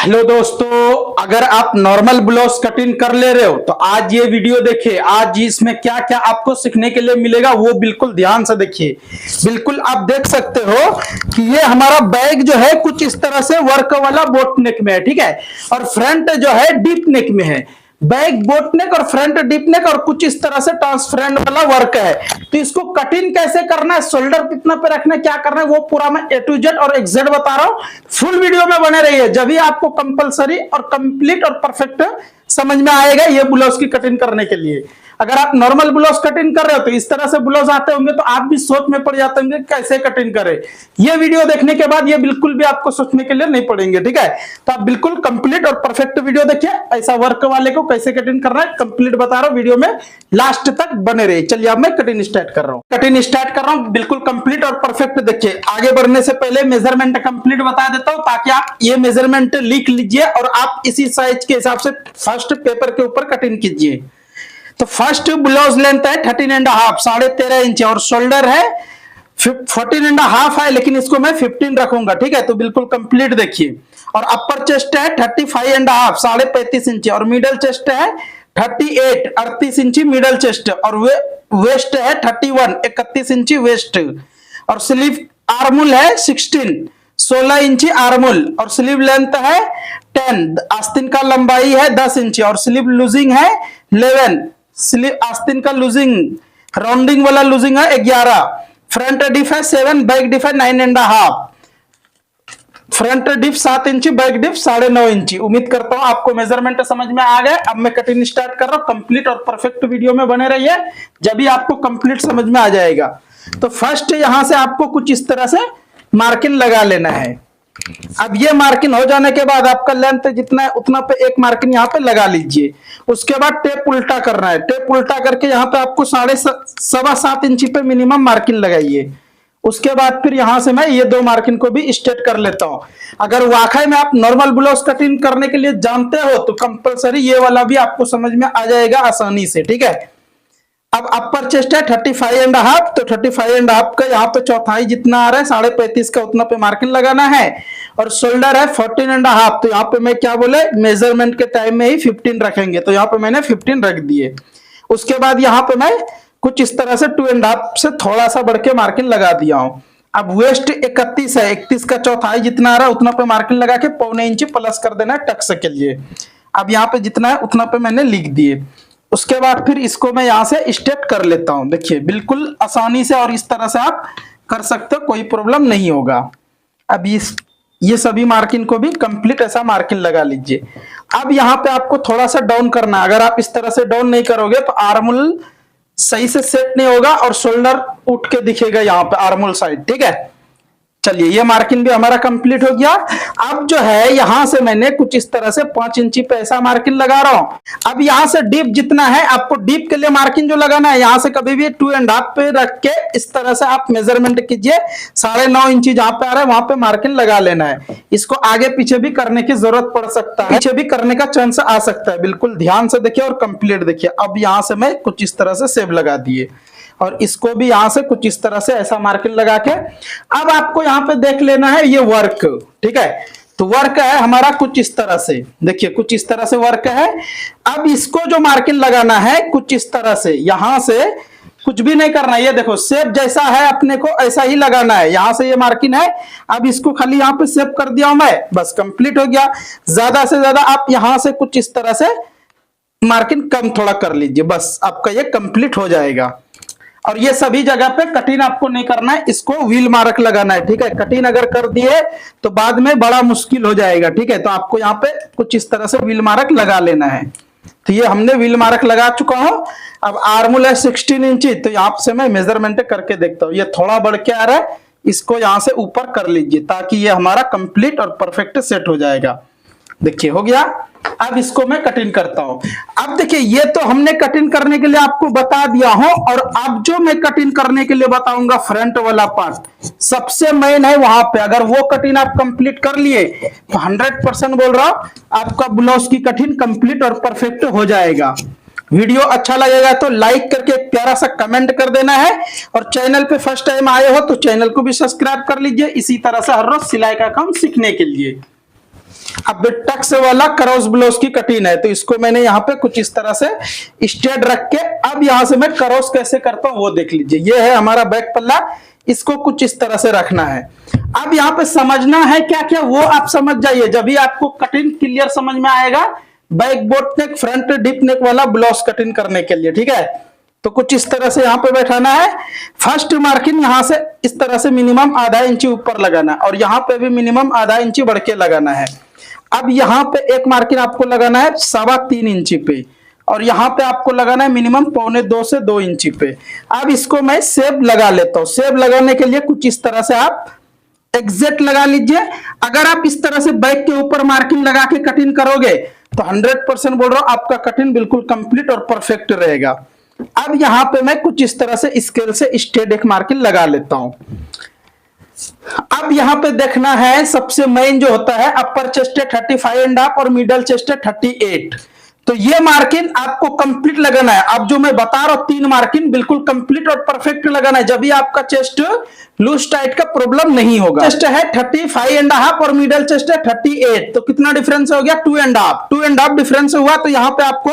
Hello दोस्तों, अगर आप नॉर्मल ब्लाउज कटिंग कर ले रहे हो तो आज ये वीडियो देखिए। आज इसमें क्या क्या आपको सीखने के लिए मिलेगा वो बिल्कुल ध्यान से देखिए। बिल्कुल आप देख सकते हो कि ये हमारा बैग जो है कुछ इस तरह से वर्क वाला बोट नेक में है, ठीक है। और फ्रंट जो है डीप नेक में है। बैक बोट नेक और फ्रंट डीप नेक और कुछ इस तरह से ट्रांसपेरेंट वाला वर्क है। तो इसको कटिंग कैसे करना है, शोल्डर कितना पे रखना है, क्या करना है, वो पूरा मैं ए टू जेड और एग्जैक्ट बता रहा हूं। फुल वीडियो में बने रहिए, जब भी आपको कंपलसरी और कंप्लीट और परफेक्ट समझ में आएगा ये ब्लाउज की कटिंग करने के लिए। अगर आप नॉर्मल ब्लाउज कटिंग कर रहे हो तो इस तरह से ब्लाउज आते होंगे तो आप भी सोच में पड़ जाते होंगे कैसे कटिंग करें। ये वीडियो देखने के बाद ये बिल्कुल भी आपको सोचने के लिए नहीं पड़ेंगे, ठीक है। तो आप बिल्कुल कंप्लीट और परफेक्ट वीडियो देखिए। ऐसा वर्क वाले को कैसे कटिंग करना है कंप्लीट बता रहा हूं, वीडियो में लास्ट तक बने रहिए। चलिए अब मैं कटिंग स्टार्ट कर रहा हूं, बिल्कुल कंप्लीट और परफेक्ट देखिए। आगे बढ़ने से पहले मेजरमेंट कंप्लीट बता देता हूं ताकि आप ये मेजरमेंट लिख लीजिए और आप इसी साइज के हिसाब से फर्स्ट पेपर के ऊपर कटिंग कीजिए। तो फर्स्ट ब्लाउज लेंथ है 13.5 13.5 इंच और शोल्डर है 14.5 है, लेकिन इसको मैं 15 रखूंगा, ठीक है। तो बिल्कुल कंप्लीट देखिए। और अपर चेस्ट है 35.5 35 इंच और मिडल चेस्ट है 38 38 इंची मिडल चेस्ट और वेस्ट है 31 31 इंची वेस्ट और स्लीव आर्मोल है 16 इंची आर्मोल और स्लीव लेंथ है 10 आस्तीन का लंबाई है 10 इंची और स्लीव लूजिंग है 11 स्लीव आस्तीन का लूजिंग राउंडिंग वाला लूजिंग है 11 फ्रंट डिप है 7 बैक डिप है 9.5 फ्रंट डिप 7 इंची बैक डिप 9.5 इंची। उम्मीद करता हूं आपको मेजरमेंट समझ में आ गए। अब मैं कटिंग स्टार्ट कर रहा हूं, कंप्लीट और परफेक्ट वीडियो में बने रहिए, जब भी आपको कंप्लीट समझ में आ जाएगा। तो फर्स्ट यहां से आपको कुछ इस तरह से मार्किंग लगा लेना है। अब ये मार्किंग हो जाने के बाद आपका लेंथ जितना है उतना पे एक मार्किंग यहाँ पे लगा लीजिए। उसके बाद टेप उल्टा करना है। टेप उल्टा करके यहाँ पे आपको 7.25 इंची पे मिनिमम मार्किंग लगाइए। उसके बाद फिर यहां से मैं ये दो मार्किंग को भी स्ट्रेट कर लेता हूं। अगर वाकई में आप नॉर्मल ब्लाउज कटिंग करने के लिए जानते हो तो कंपलसरी ये वाला भी आपको समझ में आ जाएगा आसानी से, ठीक है। अब अपर चेस्ट है 35.5 तो 35.5 का यहाँ पे चौथाई जितना आ रहा है 35.5 का उतना पे मार्किंग लगाना है। और शोल्डर है 14.5 तो यहाँ पे मैं क्या बोले मेजरमेंट के टाइम में ही 15 रखेंगे, तो यहाँ पे मैंने 15 रख दिए। उसके बाद यहाँ पे मैं कुछ इस तरह से 2.5 से थोड़ा सा बढ़ के मार्किंग लगा दिया हूं। अब वेस्ट 31 है, 31 का चौथाई जितना आ रहा है उतना पे मार्किंग लगा के 0.25 इंच प्लस कर देना है टक्स के लिए। अब यहाँ पे जितना है उतना पे मैंने लिख दिए। उसके बाद फिर इसको मैं यहाँ से स्ट्रेट कर लेता हूं। देखिए बिल्कुल आसानी से और इस तरह से आप कर सकते हो, कोई प्रॉब्लम नहीं होगा। अब ये सभी मार्किंग को भी कंप्लीट ऐसा मार्किंग लगा लीजिए। अब यहाँ पे आपको थोड़ा सा डाउन करना है। अगर आप इस तरह से डाउन नहीं करोगे तो आर्मोल सही से सेट नहीं होगा और शोल्डर उठ के दिखेगा यहाँ पे आर्मोल साइड, ठीक है। चलिए ये मार्किंग भी हमारा कंप्लीट हो गया। अब जो है यहां से मैंने कुछ इस तरह से 5 इंची पे ऐसा मार्किंग लगा रहा हूं। अब यहां से डीप जितना है आपको डीप के लिए मार्किंग जो लगाना है यहां से कभी भी 2.5 पे रख के इस तरह से आप मेजरमेंट कीजिए। 9.5 इंची जहां पे आ रहा है वहां पे मार्किंग लगा लेना है। इसको आगे पीछे भी करने की जरूरत पड़ सकता है, पीछे भी करने का चांस आ सकता है। बिल्कुल ध्यान से देखिए और कंप्लीट देखिए। अब यहां से मैं कुछ इस तरह से सेव लगा दिए और इसको भी यहां से कुछ इस तरह से ऐसा मार्किंग लगा के अब आपको यहां पे देख लेना है ये वर्क, ठीक है। तो वर्क है हमारा कुछ इस तरह से, देखिए कुछ इस तरह से वर्क है। अब इसको जो मार्किंग लगाना है कुछ इस तरह से, यहां से कुछ भी नहीं करना है। ये देखो शेप जैसा है अपने को ऐसा ही लगाना है। यहां से ये मार्किंग है, अब इसको खाली यहां पे शेप कर दिया हूं मैं, बस कंप्लीट हो गया। ज्यादा से ज्यादा आप यहां से कुछ इस तरह से मार्किंग कम थोड़ा कर लीजिए, बस आपका ये कंप्लीट हो जाएगा। और ये सभी जगह पे कटिंग आपको नहीं करना है, इसको व्हील मार्क लगाना है, ठीक है। कटिंग अगर कर दिए तो बाद में बड़ा मुश्किल हो जाएगा, ठीक है। तो आपको यहाँ पे कुछ इस तरह से व्हील मार्क लगा लेना है। तो ये हमने व्हील मार्क लगा चुका हूं। अब आर्मोल है 16 इंची तो यहाँ से मैं मेजरमेंट करके देखता हूँ। ये थोड़ा बढ़ के आ रहा है, इसको यहाँ से ऊपर कर लीजिए ताकि ये हमारा कंप्लीट और परफेक्ट सेट हो जाएगा। देखिए हो गया। अब इसको मैं कटिंग करता हूं। अब देखिए ये तो हमने कटिंग करने के लिए आपको बता दिया हूं और अब जो मैं कटिंग करने के लिए बताऊंगा फ्रंट वाला पार्ट सबसे मेन है वहां पे। अगर वो कटिंग आप कंप्लीट कर लिए तो 100% बोल रहा हूं आपका ब्लाउज की कटिंग कंप्लीट और परफेक्ट हो जाएगा। वीडियो अच्छा लगेगा तो लाइक करके एक प्यारा सा कमेंट कर देना है और चैनल पे फर्स्ट टाइम आए हो तो चैनल को भी सब्सक्राइब कर लीजिए इसी तरह से हर रोज सिलाई का काम सीखने के लिए। अब टक्स वाला क्रॉस ब्लाउज की कटिंग है, तो इसको मैंने यहाँ पे कुछ इस तरह से स्ट्रेट रख के अब यहां से मैं क्रॉस कैसे करता हूं वो देख लीजिए। ये है हमारा बैक पल्ला, इसको कुछ इस तरह से रखना है। अब यहाँ पे समझना है क्या क्या वो आप समझ जाइए, जब भी आपको कटिंग क्लियर समझ में आएगा बैक बोट नेक फ्रंट डीप नेक वाला ब्लाउज कटिंग करने के लिए, ठीक है। तो कुछ इस तरह से यहाँ पे बैठाना है। फर्स्ट मार्किंग यहाँ से इस तरह से मिनिमम आधा इंची ऊपर लगाना है और यहाँ पे भी मिनिमम आधा इंची बढ़ के लगाना है। अब यहाँ पे एक मार्किंग आपको लगाना है 3.25 इंची पे और यहाँ पे आपको लगाना है मिनिमम 1.25 से 2 इंची पे। अब इसको मैं शेप लगा लेता हूँ। शेप लगाने के लिए कुछ इस तरह से आप एग्जैक्ट लगा लीजिए। अगर आप इस तरह से बैक के ऊपर मार्किंग लगा के कटिंग करोगे तो 100% बोल रहा हूं आपका कटिंग बिल्कुल कंप्लीट और परफेक्ट रहेगा। अब यहां पे मैं कुछ इस तरह से स्केल से स्ट्रेट एक मार्किंग लगा लेता हूं। अब यहां पे देखना है सबसे मेन जो होता है अपर चेस्ट है 35.5 और मिडल चेस्ट है 38। तो ये मार्किंग आपको कंप्लीट लगाना है। अब जो मैं बता रहा हूं 3 मार्किंग बिल्कुल कंप्लीट और परफेक्ट लगाना है, जब भी आपका चेस्ट लूज टाइट का प्रॉब्लम नहीं होगा। चेस्ट है 35.5 और मिडल चेस्ट है 38, तो कितना डिफरेंस हो गया 2.5 डिफरेंस हुआ। तो यहाँ पे आपको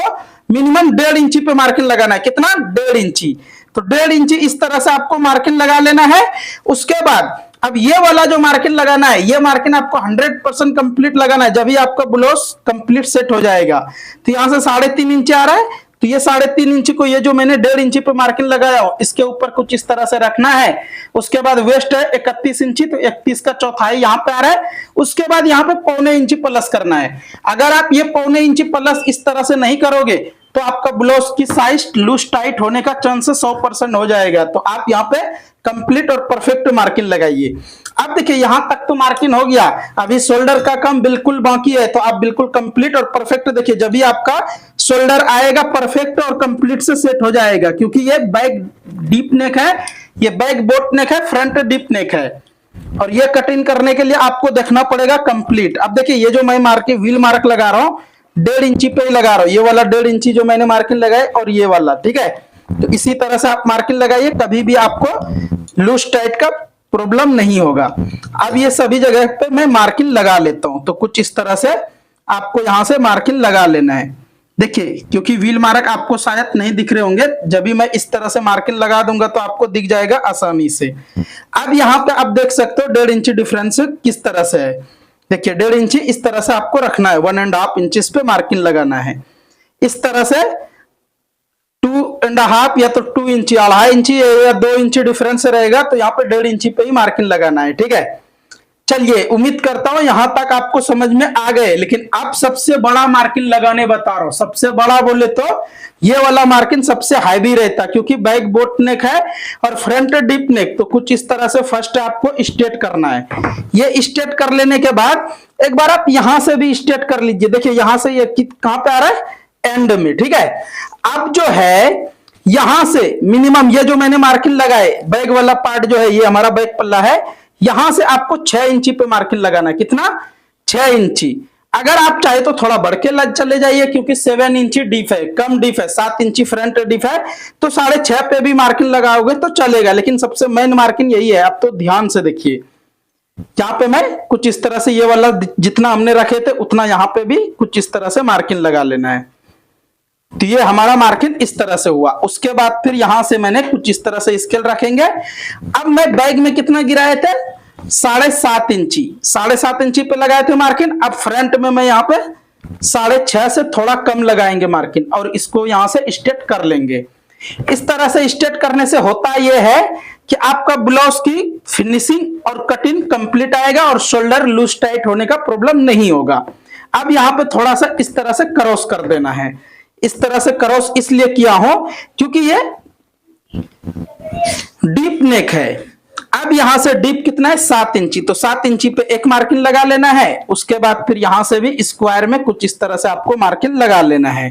मिनिमम 1.5 इंची पे मार्किंग लगाना है। कितना 1.5 इंची, तो 1.5 इंची इस तरह से आपको मार्किंग लगा लेना है। उसके बाद अब ये वाला जो मार्किंग लगाना है ये मार्किंग आपको 100% कंप्लीट लगाना है, जब भी आपका ब्लाउज कंप्लीट सेट हो जाएगा। तो यहां से 3.5 इंच आ रहा है, तो ये 3.5 इंच को ये जो मैंने 1.5 इंची पे मार्किंग लगाया हो इसके ऊपर कुछ इस तरह से रखना है। उसके बाद वेस्ट है 31 इंची, तो 31 का चौथाई यहाँ पे आ रहा है। उसके बाद यहाँ पे 0.25 इंची प्लस करना है। अगर आप ये 0.25 इंची प्लस इस तरह से नहीं करोगे तो आपका ब्लाउज की साइज लूज टाइट होने का चांसेस 100% हो जाएगा। तो आप यहाँ पे कंप्लीट और परफेक्ट मार्किंग लगाइए। अब देखिए यहां तक तो मार्किंग हो गया, अभी शोल्डर का काम बिल्कुल बाकी है। तो आप बिल्कुल कंप्लीट और परफेक्ट देखिए, जब भी आपका शोल्डर आएगा परफेक्ट और कंप्लीट से सेट हो जाएगा, क्योंकि ये बैक डीप नेक है, ये बैक बोट नेक है, फ्रंट डीप नेक है और ये कटिंग करने के लिए आपको देखना पड़ेगा कंप्लीट। अब देखिए ये जो मैं मार्किंग व्हील मार्क लगा रहा हूं 1.5 इंची पे ही लगा रहा हूं, ये वाला 1.5 इंची जो मैंने मार्किंग लगाई और ये वाला, ठीक है। तो इसी तरह से आप मार्किंग लगाइए, कभी भी आपको लूज टाइट का प्रॉब्लम नहीं होगा। अब ये सभी जगह पे मैं मार्किंग लगा लेता हूं, तो कुछ इस तरह से आपको यहां से मार्किंग लगा लेना है। देखिए क्योंकि व्हील मार्क आपको शायद नहीं दिख रहे होंगे, जब भी मैं इस तरह से मार्किंग लगा दूंगा तो आपको दिख जाएगा आसानी से। अब यहाँ पे आप देख सकते हो 1.5 इंची डिफरेंस किस तरह से है। देखिए 1.5 इंची इस तरह से आपको रखना है, 1.5 इंचेस पे मार्किंग लगाना है। इस तरह से 2.5 या तो 2 इंची 2.5 इंची या 2 इंची डिफरेंस रहेगा, तो यहाँ पे 1.5 इंची पे ही मार्किंग लगाना है, ठीक है। चलिए उम्मीद करता हूं यहां तक आपको समझ में आ गए। लेकिन अब सबसे बड़ा मार्किंग लगाने बता रहा हूं, सबसे बड़ा बोले तो ये वाला मार्किंग सबसे हैवी रहता, क्योंकि बैक बोट नेक है और फ्रंट डीप नेक। तो कुछ इस तरह से फर्स्ट आपको स्ट्रेट करना है। ये स्ट्रेट कर लेने के बाद एक बार आप यहां से भी स्ट्रेट कर लीजिए। देखिए यहां से ये कहां पे आ रहा है, एंड में, ठीक है। अब जो है यहां से मिनिमम ये जो मैंने मार्किंग लगाए बैक वाला पार्ट जो है ये हमारा बैक पल्ला है, यहां से आपको 6 इंची पे मार्किंग लगाना है। कितना 6 इंची। अगर आप चाहे तो थोड़ा बढ़ के चले जाइए, क्योंकि 7 इंची डीप है, कम डीप है, 7 इंची फ्रंट डीप है, तो 6.5 पे भी मार्किंग लगाओगे तो चलेगा। लेकिन सबसे मेन मार्किंग यही है। आप तो ध्यान से देखिए, यहाँ पे मैं कुछ इस तरह से ये वाला जितना हमने रखे थे उतना यहाँ पे भी कुछ इस तरह से मार्किंग लगा लेना है। तो ये हमारा मार्किंग इस तरह से हुआ। उसके बाद फिर यहां से मैंने कुछ इस तरह से स्केल रखेंगे। अब मैं बैग में कितना गिराए थे, 7.5 इंची, 7.5 इंची पे लगाए थे मार्किंग। अब फ्रंट में मैं यहाँ पे 6.5 से थोड़ा कम लगाएंगे मार्किंग और इसको यहां से स्ट्रेट कर लेंगे। इस तरह से स्ट्रेट करने से होता यह है कि आपका ब्लाउज की फिनिशिंग और कटिंग कंप्लीट आएगा और शोल्डर लूज टाइट होने का प्रॉब्लम नहीं होगा। अब यहाँ पे थोड़ा सा इस तरह से क्रॉस कर देना है। इस तरह से क्रॉस इसलिए किया हो क्योंकि ये डीप नेक है। अब यहां से डीप कितना है 7 इंची, तो 7 इंची पे एक मार्किंग लगा लेना है। उसके बाद फिर यहां से भी स्क्वायर में कुछ इस तरह से आपको मार्किंग लगा लेना है।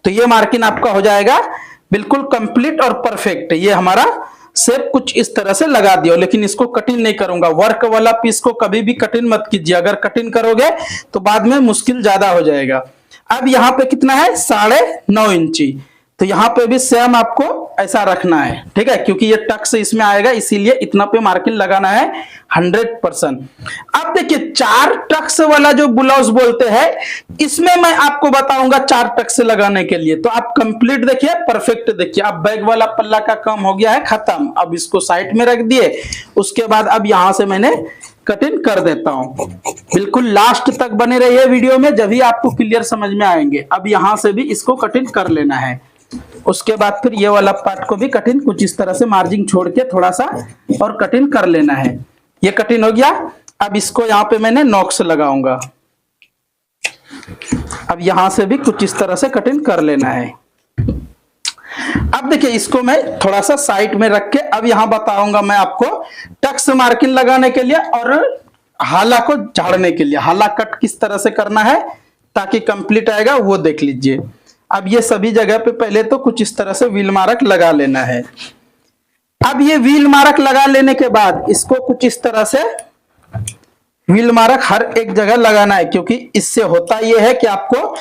तो ये मार्किंग आपका हो जाएगा बिल्कुल कंप्लीट और परफेक्ट। ये हमारा शेप कुछ इस तरह से लगा दिया, लेकिन इसको कटिंग नहीं करूंगा। वर्क वाला पीस को कभी भी कटिंग मत कीजिए, अगर कटिंग करोगे तो बाद में मुश्किल ज्यादा हो जाएगा। अब यहाँ पे कितना है 9.5 इंची, तो यहाँ पे भी सेम आपको ऐसा रखना है, ठीक है, क्योंकि ये टक्स इसमें आएगा इसीलिए इतना पे मार्किंग लगाना है 100%। अब देखिए 4 टक्स वाला जो ब्लाउज बोलते हैं, इसमें मैं आपको बताऊंगा 4 टक्स लगाने के लिए। तो आप कंप्लीट देखिए, परफेक्ट देखिए। अब बैक वाला पल्ला का काम हो गया है खत्म, अब इसको साइड में रख दिए। उसके बाद अब यहां से मैंने कटिंग कर देता हूं। बिल्कुल लास्ट तक बने रहिए वीडियो में, जब ही आपको क्लियर समझ में आएंगे। अब यहां से भी इसको कटिंग कर लेना है। उसके बाद फिर ये वाला पार्ट को भी कटिंग कुछ इस तरह से मार्जिन छोड़ के थोड़ा सा और कटिंग कर लेना है। ये कटिंग हो गया। अब इसको यहाँ पे मैंने नॉक्स लगाऊंगा। अब यहां से भी कुछ इस तरह से कटिंग कर लेना है। अब देखिए इसको मैं थोड़ा सा साइड में रख के अब यहां बताऊंगा मैं आपको टक्स मार्किंग लगाने के लिए और हाला को झाड़ने के लिए। हाला कट किस तरह से करना है ताकि कंप्लीट आएगा वो देख लीजिए। अब ये सभी जगह पे पहले तो कुछ इस तरह से व्हील मार्क लगा लेना है। अब ये व्हील मार्क लगा लेने के बाद इसको कुछ इस तरह से व्हील मार्क हर एक जगह लगाना है, क्योंकि इससे होता यह है कि आपको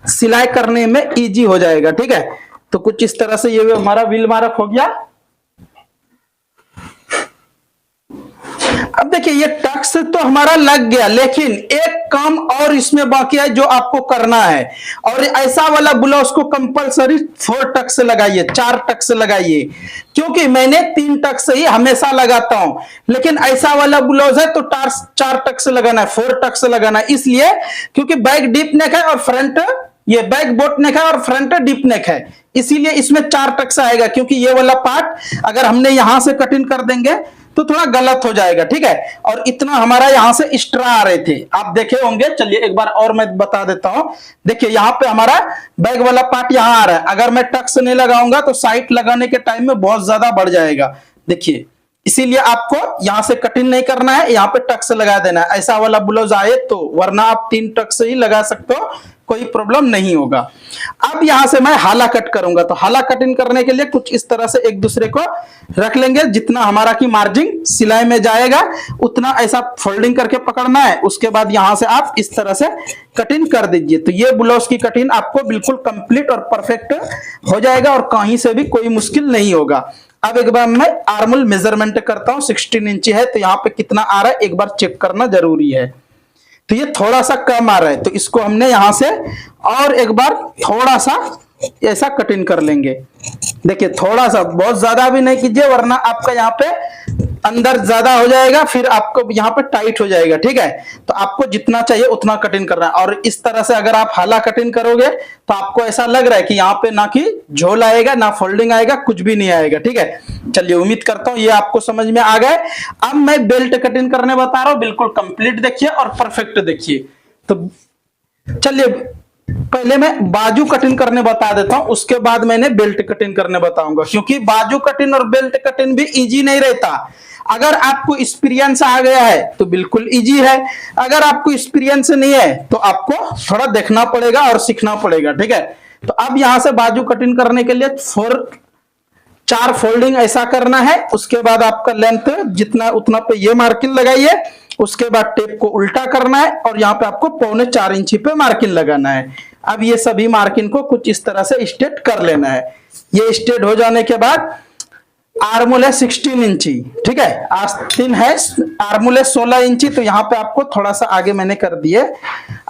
सिलाई करने में इजी हो जाएगा, ठीक है। तो कुछ इस तरह से ये हमारा व्हील मार्क हो गया। अब देखिए ये टक्स तो हमारा लग गया, लेकिन एक काम और इसमें बाकी है जो आपको करना है। और ऐसा वाला ब्लाउज को कंपलसरी 4 टक्स लगाइए, 4 टक्स लगाइए, क्योंकि मैंने 3 टक्स ही हमेशा लगाता हूं, लेकिन ऐसा वाला ब्लाउज है तो 4 टक्स लगाना है, 4 टक्स लगाना है। इसलिए क्योंकि बैक डीप नेक है और फ्रंट ये बैक बोट नेक है और फ्रंट डीप नेक है, इसीलिए इसमें 4 टक्स आएगा। क्योंकि ये वाला पार्ट अगर हमने यहां से कटिंग कर देंगे तो थोड़ा गलत हो जाएगा, ठीक है। और इतना हमारा यहां से एक्स्ट्रा आ रहे थे, आप देखे होंगे। चलिए एक बार और मैं बता देता हूं। देखिए यहां पे हमारा बैक वाला पार्ट यहां आ रहा है, अगर मैं टक्स नहीं लगाऊंगा तो साइड लगाने के टाइम में बहुत ज्यादा बढ़ जाएगा। देखिए इसीलिए आपको यहां से कटिंग नहीं करना है, यहां पे टक्स लगा देना है ऐसा वाला ब्लाउज आए तो, वरना आप 3 टक्स ही लगा सकते हो, कोई प्रॉब्लम नहीं होगा। अब यहां से मैं हाला कट करूंगा, तो हाला कटिंग करने के लिए कुछ इस तरह से एक दूसरे को रख लेंगे। जितना हमारा की मार्जिन सिलाई में जाएगा उतना ऐसा फोल्डिंग करके पकड़ना है। उसके बाद यहां से आप इस तरह से कटिंग कर दीजिए। तो ये ब्लाउज की कटिंग आपको बिल्कुल कंप्लीट और परफेक्ट हो जाएगा और कहीं से भी कोई मुश्किल नहीं होगा। अब एक बार मैं आर्मल मेजरमेंट करता हूं, 16 इंच है, तो यहाँ पे कितना आ रहा है एक बार चेक करना जरूरी है। तो ये थोड़ा सा कम आ रहा है, तो इसको हमने यहां से और एक बार थोड़ा सा ऐसा कटिंग कर लेंगे। देखिए थोड़ा सा, बहुत ज्यादा भी नहीं कीजिए, वरना आपका यहाँ पे अंदर ज्यादा हो जाएगा, फिर आपको यहाँ पे टाइट हो जाएगा, ठीक है। तो आपको जितना चाहिए उतना कटिंग करना है। और इस तरह से अगर आप हाला कटिंग करोगे तो आपको ऐसा लग रहा है कि यहाँ पे ना कि झोल आएगा ना फोल्डिंग आएगा, कुछ भी नहीं आएगा, ठीक है। चलिए उम्मीद करता हूं ये आपको समझ में आ गए। अब मैं बेल्ट कटिंग करने बता रहा हूं, बिल्कुल कंप्लीट देखिए और परफेक्ट देखिए। तो चलिए पहले मैं बाजू कटिंग करने बता देता हूं, उसके बाद मैंने बेल्ट कटिंग करने बताऊंगा, क्योंकि बाजू कटिंग और बेल्ट कटिंग भी इजी नहीं रहता। अगर आपको एक्सपीरियंस आ गया है तो बिल्कुल इजी है, अगर आपको एक्सपीरियंस नहीं है तो आपको थोड़ा देखना पड़ेगा और सीखना पड़ेगा, ठीक है। तो अब यहां से बाजू कटिंग करने के लिए 4 फोल्डिंग ऐसा करना है। उसके बाद आपका लेंथ जितना उतना पे ये मार्किंग लगाइए। उसके बाद टेप को उल्टा करना है और यहाँ पे आपको 3.25 इंची पे मार्किंग लगाना है। अब ये सभी मार्किंग को कुछ इस तरह से स्ट्रेट कर लेना है। ये स्ट्रेट हो जाने के बाद आर्मोल है 16 इंची, ठीक है। आस्तीन है आर्मोल है 16 इंची, तो यहाँ पे आपको थोड़ा सा आगे मैंने कर दिए।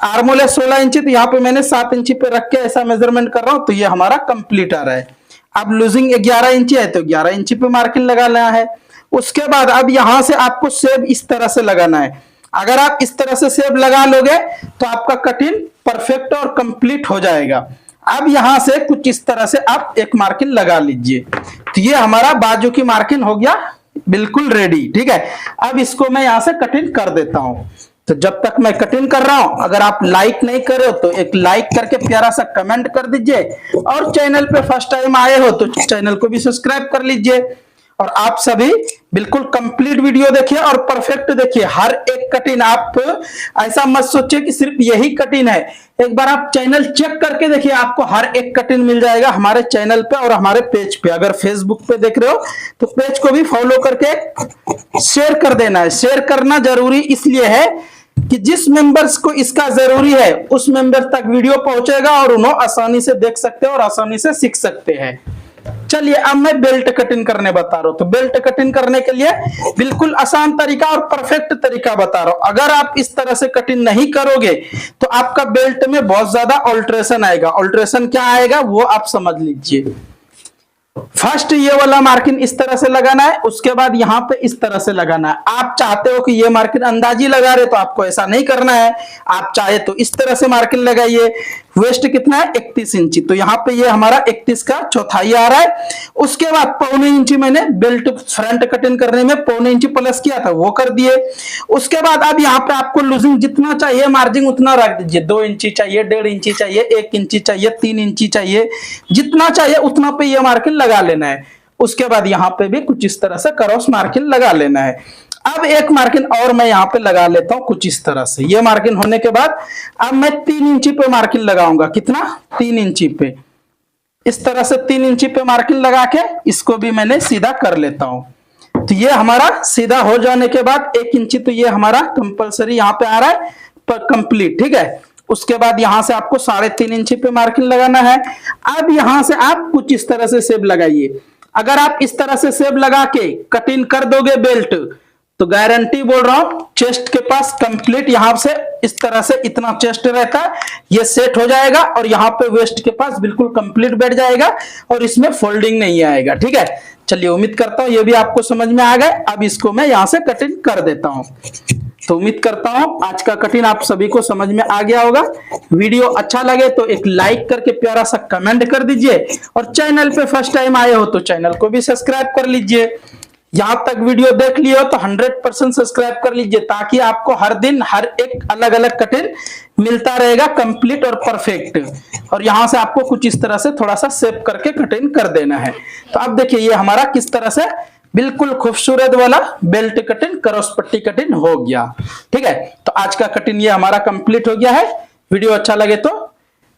आर्मोल है 16 इंची, तो यहाँ पे मैंने 7 इंची पे रख के ऐसा मेजरमेंट कर रहा हूं, तो ये हमारा कंप्लीट आ रहा है। अब लूजिंग 11 इंची है तो 11 इंची पे मार्किंग लगाना है। उसके बाद अब यहां से आपको सेब इस तरह से लगाना है। अगर आप इस तरह से सेब लगा लोगे तो आपका कटिंग परफेक्ट और कंप्लीट हो जाएगा। अब यहां से कुछ इस तरह से आप एक मार्किंग लगा लीजिए। तो ये हमारा बाजू की मार्किंग हो गया बिल्कुल रेडी, ठीक है। अब इसको मैं यहां से कटिंग कर देता हूं। तो जब तक मैं कटिंग कर रहा हूं, अगर आप लाइक नहीं कर रहे हो तो एक लाइक करके प्यारा सा कमेंट कर दीजिए, और चैनल पे फर्स्ट टाइम आए हो तो चैनल को भी सब्सक्राइब कर लीजिए। और आप सभी बिल्कुल कंप्लीट वीडियो देखिए और परफेक्ट देखिए। हर एक कटिंग आप ऐसा मत सोचिए कि सिर्फ यही कटिंग है, एक बार आप चैनल चेक करके देखिए, आपको हर एक कटिंग मिल जाएगा हमारे चैनल पे और हमारे पेज पे। अगर फेसबुक पे देख रहे हो तो पेज को भी फॉलो करके शेयर कर देना है। शेयर करना जरूरी इसलिए है कि जिस मेंबर्स को इसका जरूरी है उस मेंबर तक वीडियो पहुंचेगा और उन्हें आसानी से देख सकते हैं और आसानी से सीख सकते हैं। चलिए अब मैं बेल्ट कटिंग करने बता रहा हूं। तो बेल्ट कटिंग करने के लिए बिल्कुल आसान तरीका और परफेक्ट तरीका बता रहा हूं। अगर आप इस तरह से कटिंग नहीं करोगे तो आपका बेल्ट में बहुत ज्यादा ऑल्ट्रेशन आएगा। ऑल्ट्रेशन क्या आएगा वो आप समझ लीजिए। फर्स्ट ये वाला मार्किंग इस तरह से लगाना है, उसके बाद यहां पे इस तरह से लगाना है। आप चाहते हो कि ये मार्किंग अंदाजी लगा रहे तो आपको ऐसा नहीं करना है, आप चाहे तो इस तरह से मार्किंग लगाइए। वेस्ट कितना है 31 इंची, तो यहाँ पे ये हमारा 31 का चौथाई आ रहा है। उसके बाद पौने इंची मैंने बेल्ट फ्रंट कटिंग करने में पौने इंची प्लस किया था वो कर दिए। उसके बाद अब यहाँ पे आपको लूजिंग जितना चाहिए मार्जिन उतना रख दीजिए। 2 इंची चाहिए, 1.5 इंची चाहिए, 1 इंची चाहिए, 3 इंची चाहिए, जितना चाहिए उतना पे ये मार्किंग लगा लेना है। उसके बाद यहाँ पे भी कुछ इस तरह से क्रॉस मार्किंग लगा लेना है। अब एक मार्किंग और मैं यहाँ पे लगा लेता हूं कुछ इस तरह से। ये मार्किंग होने के बाद अब मैं 3 इंची पे मार्किंग लगाऊंगा। कितना 3 इंची पे, इस तरह से 3 इंची पे मार्किंग लगा के इसको भी मैंने सीधा कर लेता हूं। तो ये हमारा सीधा हो जाने के बाद 1 इंची तो ये हमारा कंपलसरी यहाँ पे आ रहा है कंप्लीट, ठीक है। उसके बाद यहां से आपको 3.5 इंची पे मार्किंग लगाना है। अब यहां से आप कुछ इस तरह से सेब लगाइए। अगर आप इस तरह से सेब लगा के कटिंग कर दोगे बेल्ट तो गारंटी बोल रहा हूं चेस्ट के पास कंप्लीट यहां से इस तरह से इतना चेस्ट रहता है ये सेट हो जाएगा और यहां पे वेस्ट के पास बिल्कुल कंप्लीट बैठ जाएगा और इसमें फोल्डिंग नहीं आएगा, ठीक है। चलिए उम्मीद करता हूं ये भी आपको समझ में आ गए। अब इसको मैं यहां से कटिंग कर देता हूं। तो उम्मीद करता हूं आज का कटिंग आप सभी को समझ में आ गया होगा। वीडियो अच्छा लगे तो एक लाइक करके प्यारा सा कमेंट कर दीजिए और चैनल पे फर्स्ट टाइम आए हो तो चैनल को भी सब्सक्राइब कर लीजिए। यहां तक वीडियो देख लिए हो तो 100% सब्सक्राइब कर लीजिए ताकि आपको हर दिन हर एक अलग अलग कटिंग मिलता रहेगा कंप्लीट और परफेक्ट। और यहां से आपको कुछ इस तरह से थोड़ा सा सेव करके कटिंग कर देना है। तो अब देखिए ये हमारा किस तरह से बिल्कुल खूबसूरत वाला बेल्ट कटिंग क्रॉस पट्टी कटिंग हो गया, ठीक है। तो आज का कटिंग ये हमारा कंप्लीट हो गया है। वीडियो अच्छा लगे तो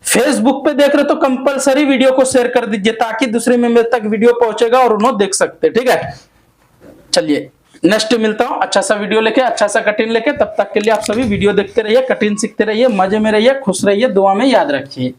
फेसबुक पे देख रहे तो कंपलसरी वीडियो को शेयर कर दीजिए ताकि दूसरे मेंबर तक वीडियो पहुंचेगा और उन्हें देख सकते, ठीक है। चलिए नेक्स्ट मिलता हूं अच्छा सा वीडियो लेके, अच्छा सा कटिंग लेके। तब तक के लिए आप सभी वीडियो देखते रहिए, कटिंग सीखते रहिए, मजे में रहिए, खुश रहिए, दुआ में याद रखिए।